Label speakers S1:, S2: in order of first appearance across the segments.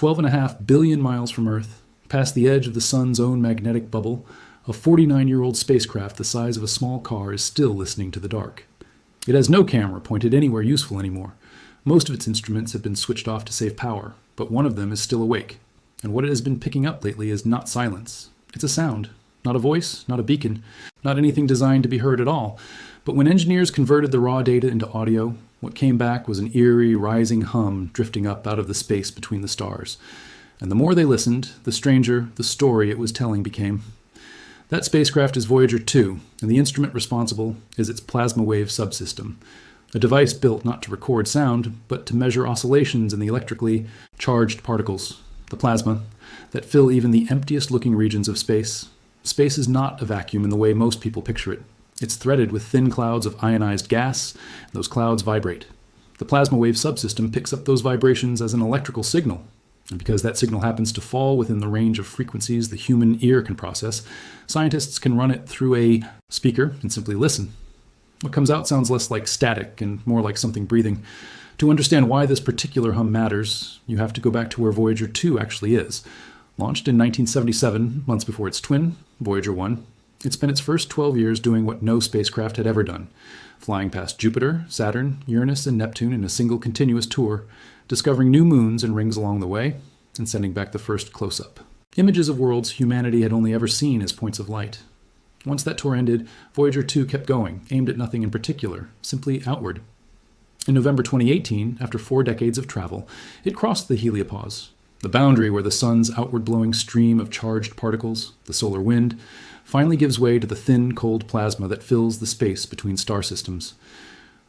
S1: 12.5 billion miles from Earth, past the edge of the sun's own magnetic bubble, a 49-year-old spacecraft the size of a small car is still listening to the dark. It has no camera pointed anywhere useful anymore. Most of its instruments have been switched off to save power, but one of them is still awake. And what it has been picking up lately is not silence. It's a sound. Not a voice, not a beacon, not anything designed to be heard at all. But when engineers converted the raw data into audio, what came back was an eerie, rising hum drifting up out of the space between the stars. And the more they listened, the stranger the story it was telling became. That spacecraft is Voyager 2, and the instrument responsible is its plasma wave subsystem, a device built not to record sound, but to measure oscillations in the electrically charged particles, the plasma, that fill even the emptiest-looking regions of space. Space is not a vacuum in the way most people picture it. It's threaded with thin clouds of ionized gas, and those clouds vibrate. The plasma wave subsystem picks up those vibrations as an electrical signal, and because that signal happens to fall within the range of frequencies the human ear can process, scientists can run it through a speaker and simply listen. What comes out sounds less like static and more like something breathing. To understand why this particular hum matters, you have to go back to where Voyager 2 actually is. Launched in 1977, months before its twin, Voyager 1, it spent its first 12 years doing what no spacecraft had ever done, flying past Jupiter, Saturn, Uranus, and Neptune in a single continuous tour, discovering new moons and rings along the way, and sending back the first close-up. Images of worlds humanity had only ever seen as points of light. Once that tour ended, Voyager 2 kept going, aimed at nothing in particular, simply outward. In November 2018, after 4 decades of travel, it crossed the heliopause, the boundary where the sun's outward-blowing stream of charged particles, the solar wind, finally gives way to the thin, cold plasma that fills the space between star systems.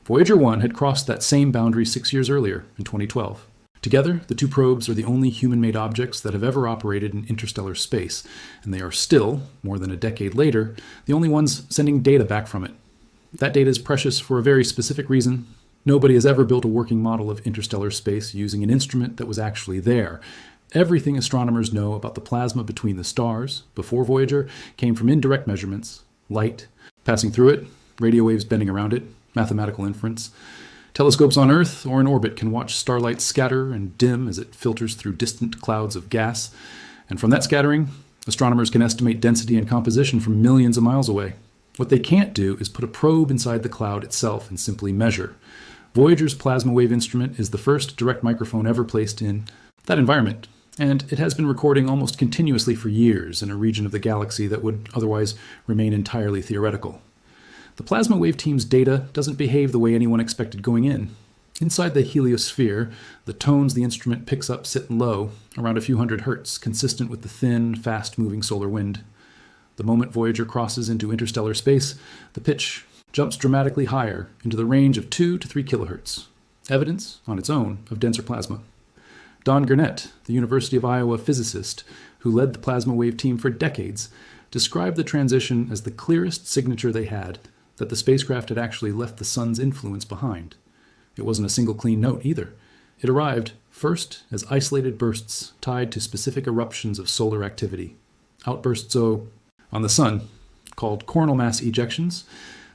S1: Voyager 1 had crossed that same boundary 6 years earlier, in 2012. Together, the two probes are the only human-made objects that have ever operated in interstellar space, and they are still, more than a decade later, the only ones sending data back from it. That data is precious for a very specific reason. Nobody has ever built a working model of interstellar space using an instrument that was actually there. Everything astronomers know about the plasma between the stars, before Voyager, came from indirect measurements, light, passing through it, radio waves bending around it, mathematical inference. Telescopes on Earth or in orbit can watch starlight scatter and dim as it filters through distant clouds of gas. And from that scattering, astronomers can estimate density and composition from millions of miles away. What they can't do is put a probe inside the cloud itself and simply measure. Voyager's plasma wave instrument is the first direct microphone ever placed in that environment, and it has been recording almost continuously for years in a region of the galaxy that would otherwise remain entirely theoretical. The plasma wave team's data doesn't behave the way anyone expected going in. Inside the heliosphere, the tones the instrument picks up sit low, around a few hundred hertz, consistent with the thin, fast-moving solar wind. The moment Voyager crosses into interstellar space, the pitch jumps dramatically higher into the range of 2 to 3 kilohertz, evidence, on its own, of denser plasma. Don Gurnett, the University of Iowa physicist who led the plasma wave team for decades, described the transition as the clearest signature they had that the spacecraft had actually left the sun's influence behind. It wasn't a single clean note either. It arrived, first, as isolated bursts tied to specific eruptions of solar activity. Outbursts on the sun, called coronal mass ejections,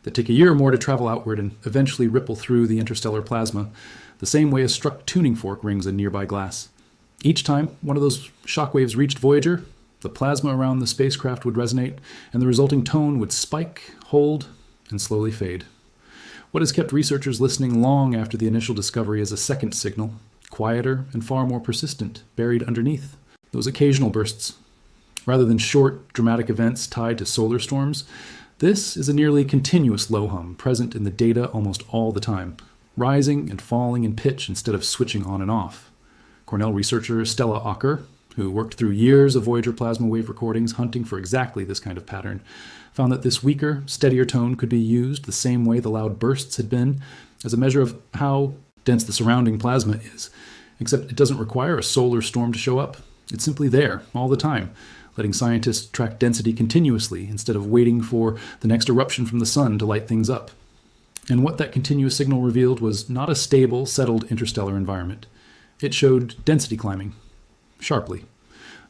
S1: that take a year or more to travel outward and eventually ripple through the interstellar plasma, the same way a struck tuning fork rings a nearby glass. Each time one of those shockwaves reached Voyager, the plasma around the spacecraft would resonate, and the resulting tone would spike, hold, and slowly fade. What has kept researchers listening long after the initial discovery is a second signal, quieter and far more persistent, buried underneath those occasional bursts. Rather than short, dramatic events tied to solar storms, this is a nearly continuous low hum present in the data almost all the time, rising and falling in pitch instead of switching on and off. Cornell researcher Stella Ocker, who worked through years of Voyager plasma wave recordings hunting for exactly this kind of pattern, found that this weaker, steadier tone could be used the same way the loud bursts had been, as a measure of how dense the surrounding plasma is, except it doesn't require a solar storm to show up. It's simply there, all the time, letting scientists track density continuously instead of waiting for the next eruption from the sun to light things up. And what that continuous signal revealed was not a stable, settled interstellar environment. It showed density climbing, sharply.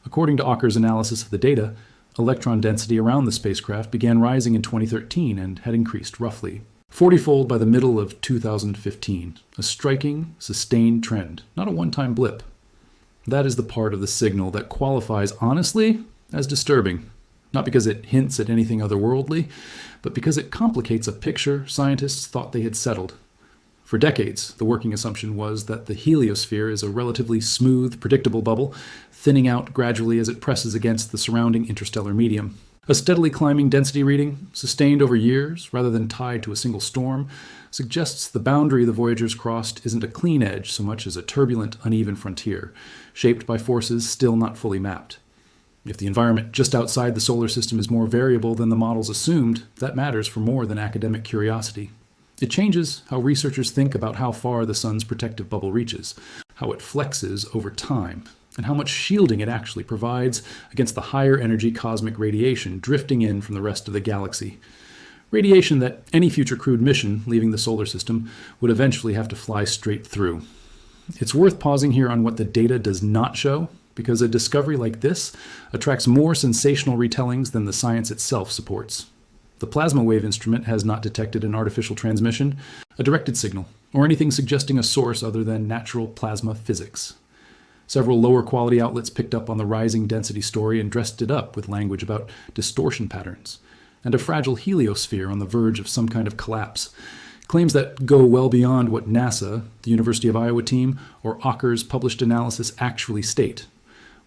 S1: According to Ocker's analysis of the data, electron density around the spacecraft began rising in 2013 and had increased roughly 40-fold by the middle of 2015, a striking, sustained trend, not a one-time blip. That is the part of the signal that qualifies honestly as disturbing, not because it hints at anything otherworldly, but because it complicates a picture scientists thought they had settled. For decades, the working assumption was that the heliosphere is a relatively smooth, predictable bubble, thinning out gradually as it presses against the surrounding interstellar medium. A steadily climbing density reading, sustained over years rather than tied to a single storm, suggests the boundary the Voyagers crossed isn't a clean edge so much as a turbulent, uneven frontier, shaped by forces still not fully mapped. If the environment just outside the solar system is more variable than the models assumed, that matters for more than academic curiosity. It changes how researchers think about how far the sun's protective bubble reaches, how it flexes over time, and how much shielding it actually provides against the higher energy cosmic radiation drifting in from the rest of the galaxy. Radiation that any future crewed mission leaving the solar system would eventually have to fly straight through. It's worth pausing here on what the data does not show, because a discovery like this attracts more sensational retellings than the science itself supports. The plasma wave instrument has not detected an artificial transmission, a directed signal, or anything suggesting a source other than natural plasma physics. Several lower quality outlets picked up on the rising density story and dressed it up with language about distortion patterns, and a fragile heliosphere on the verge of some kind of collapse. Claims that go well beyond what NASA, the University of Iowa team, or Ocker's published analysis actually state.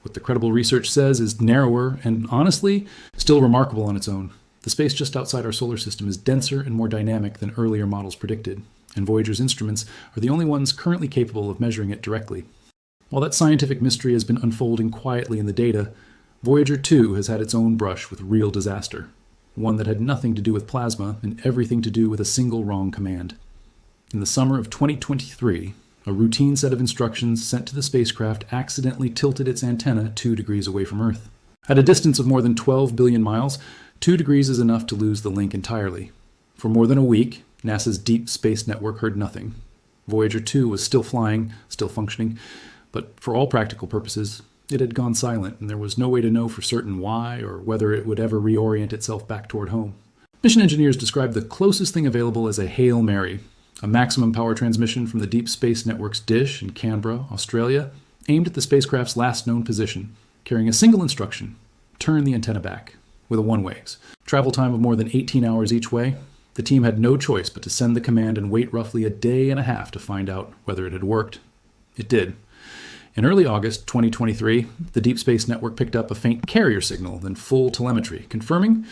S1: What the credible research says is narrower and, honestly, still remarkable on its own. The space just outside our solar system is denser and more dynamic than earlier models predicted, and Voyager's instruments are the only ones currently capable of measuring it directly. While that scientific mystery has been unfolding quietly in the data, Voyager 2 has had its own brush with real disaster, one that had nothing to do with plasma and everything to do with a single wrong command. In the summer of 2023, a routine set of instructions sent to the spacecraft accidentally tilted its antenna 2 degrees away from Earth. At a distance of more than 12 billion miles, 2 degrees is enough to lose the link entirely. For more than a week, NASA's Deep Space Network heard nothing. Voyager 2 was still flying, still functioning, but for all practical purposes, it had gone silent, and there was no way to know for certain why or whether it would ever reorient itself back toward home. Mission engineers described the closest thing available as a Hail Mary, a maximum power transmission from the Deep Space Network's dish in Canberra, Australia, aimed at the spacecraft's last known position, carrying a single instruction: turn the antenna back, with a one-ways. Travel time of more than 18 hours each way, the team had no choice but to send the command and wait roughly a day and a half to find out whether it had worked. It did. In early August 2023, the Deep Space Network picked up a faint carrier signal, then full telemetry, confirming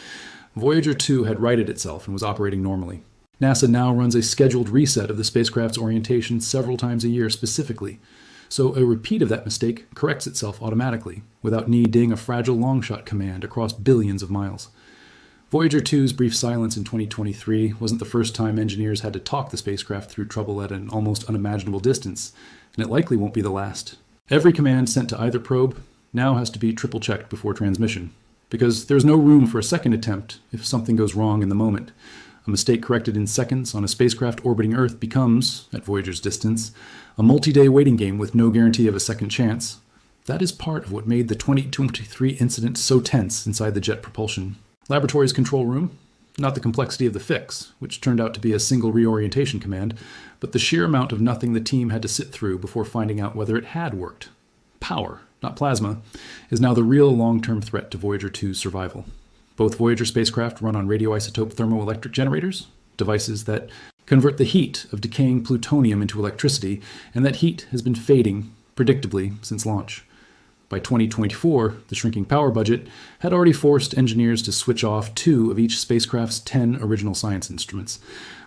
S1: Voyager 2 had righted itself and was operating normally. NASA now runs a scheduled reset of the spacecraft's orientation several times a year specifically, so a repeat of that mistake corrects itself automatically, without needing a fragile long-shot command across billions of miles. Voyager 2's brief silence in 2023 wasn't the first time engineers had to talk the spacecraft through trouble at an almost unimaginable distance, and it likely won't be the last. Every command sent to either probe now has to be triple-checked before transmission, because there's no room for a second attempt if something goes wrong in the moment. A mistake corrected in seconds on a spacecraft orbiting Earth becomes, at Voyager's distance, a multi-day waiting game with no guarantee of a second chance. That is part of what made the 2023 incident so tense inside the Jet Propulsion Laboratory's control room. Not the complexity of the fix, which turned out to be a single reorientation command, but the sheer amount of nothing the team had to sit through before finding out whether it had worked. Power, not plasma, is now the real long-term threat to Voyager 2's survival. Both Voyager spacecraft run on radioisotope thermoelectric generators, devices that convert the heat of decaying plutonium into electricity, and that heat has been fading, predictably, since launch. By 2024, the shrinking power budget had already forced engineers to switch off 2 of each spacecraft's 10 original science instruments.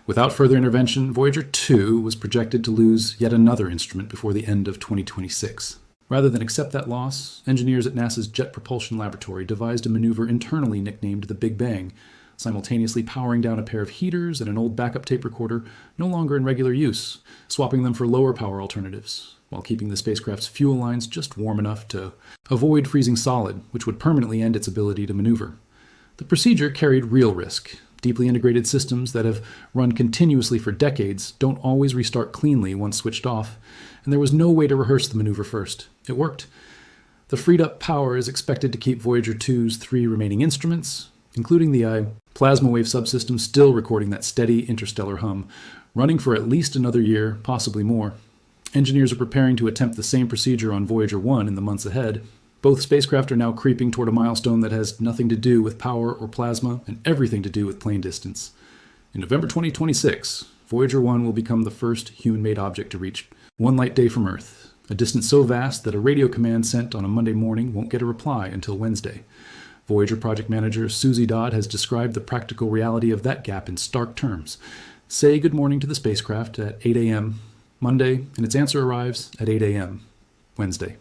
S1: Without further intervention, Voyager 2 was projected to lose yet another instrument before the end of 2026. Rather than accept that loss, engineers at NASA's Jet Propulsion Laboratory devised a maneuver internally nicknamed the Big Bang, simultaneously powering down a pair of heaters and an old backup tape recorder no longer in regular use, swapping them for lower power alternatives, while keeping the spacecraft's fuel lines just warm enough to avoid freezing solid, which would permanently end its ability to maneuver. The procedure carried real risk. Deeply integrated systems that have run continuously for decades don't always restart cleanly once switched off, and there was no way to rehearse the maneuver first. It worked. The freed-up power is expected to keep Voyager 2's 3 remaining instruments, including the plasma wave subsystem, still recording that steady interstellar hum, running for at least another year, possibly more. Engineers are preparing to attempt the same procedure on Voyager 1 in the months ahead. Both spacecraft are now creeping toward a milestone that has nothing to do with power or plasma and everything to do with plane distance. In November 2026, Voyager 1 will become the first human-made object to reach one light day from Earth, a distance so vast that a radio command sent on a Monday morning won't get a reply until Wednesday. Voyager project manager Susie Dodd has described the practical reality of that gap in stark terms. Say good morning to the spacecraft at 8 a.m. Monday, and its answer arrives at 8 a.m. Wednesday.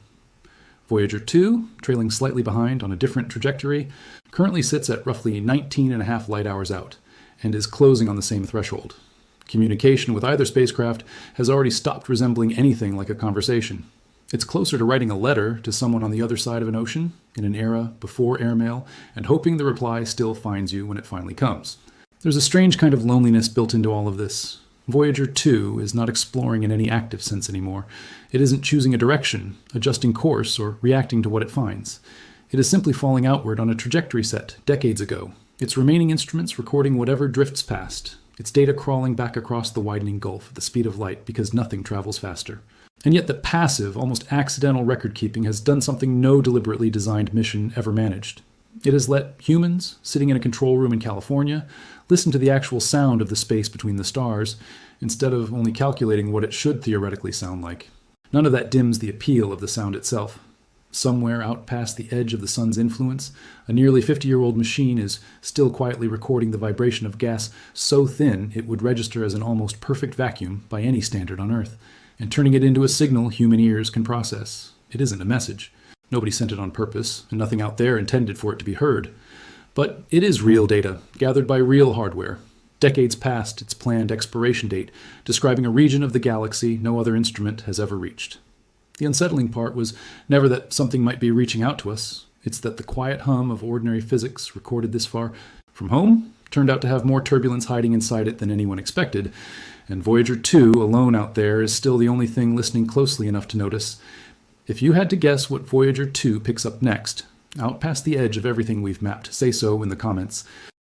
S1: Voyager 2, trailing slightly behind on a different trajectory, currently sits at roughly 19.5 light hours out, and is closing on the same threshold. Communication with either spacecraft has already stopped resembling anything like a conversation. It's closer to writing a letter to someone on the other side of an ocean, in an era before airmail, and hoping the reply still finds you when it finally comes. There's a strange kind of loneliness built into all of this. Voyager 2 is not exploring in any active sense anymore. It isn't choosing a direction, adjusting course, or reacting to what it finds. It is simply falling outward on a trajectory set decades ago, its remaining instruments recording whatever drifts past, its data crawling back across the widening gulf at the speed of light because nothing travels faster. And yet the passive, almost accidental record-keeping has done something no deliberately designed mission ever managed. It has let humans, sitting in a control room in California, listen to the actual sound of the space between the stars, instead of only calculating what it should theoretically sound like. None of that dims the appeal of the sound itself. Somewhere out past the edge of the sun's influence, a nearly 50-year-old machine is still quietly recording the vibration of gas so thin it would register as an almost perfect vacuum by any standard on Earth, and turning it into a signal human ears can process. It isn't a message. Nobody sent it on purpose, and nothing out there intended for it to be heard. But it is real data, gathered by real hardware, decades past its planned expiration date, describing a region of the galaxy no other instrument has ever reached. The unsettling part was never that something might be reaching out to us. It's that the quiet hum of ordinary physics recorded this far from home turned out to have more turbulence hiding inside it than anyone expected, and Voyager 2, alone out there, is still the only thing listening closely enough to notice. If you had to guess what Voyager 2 picks up next, out past the edge of everything we've mapped, say so in the comments.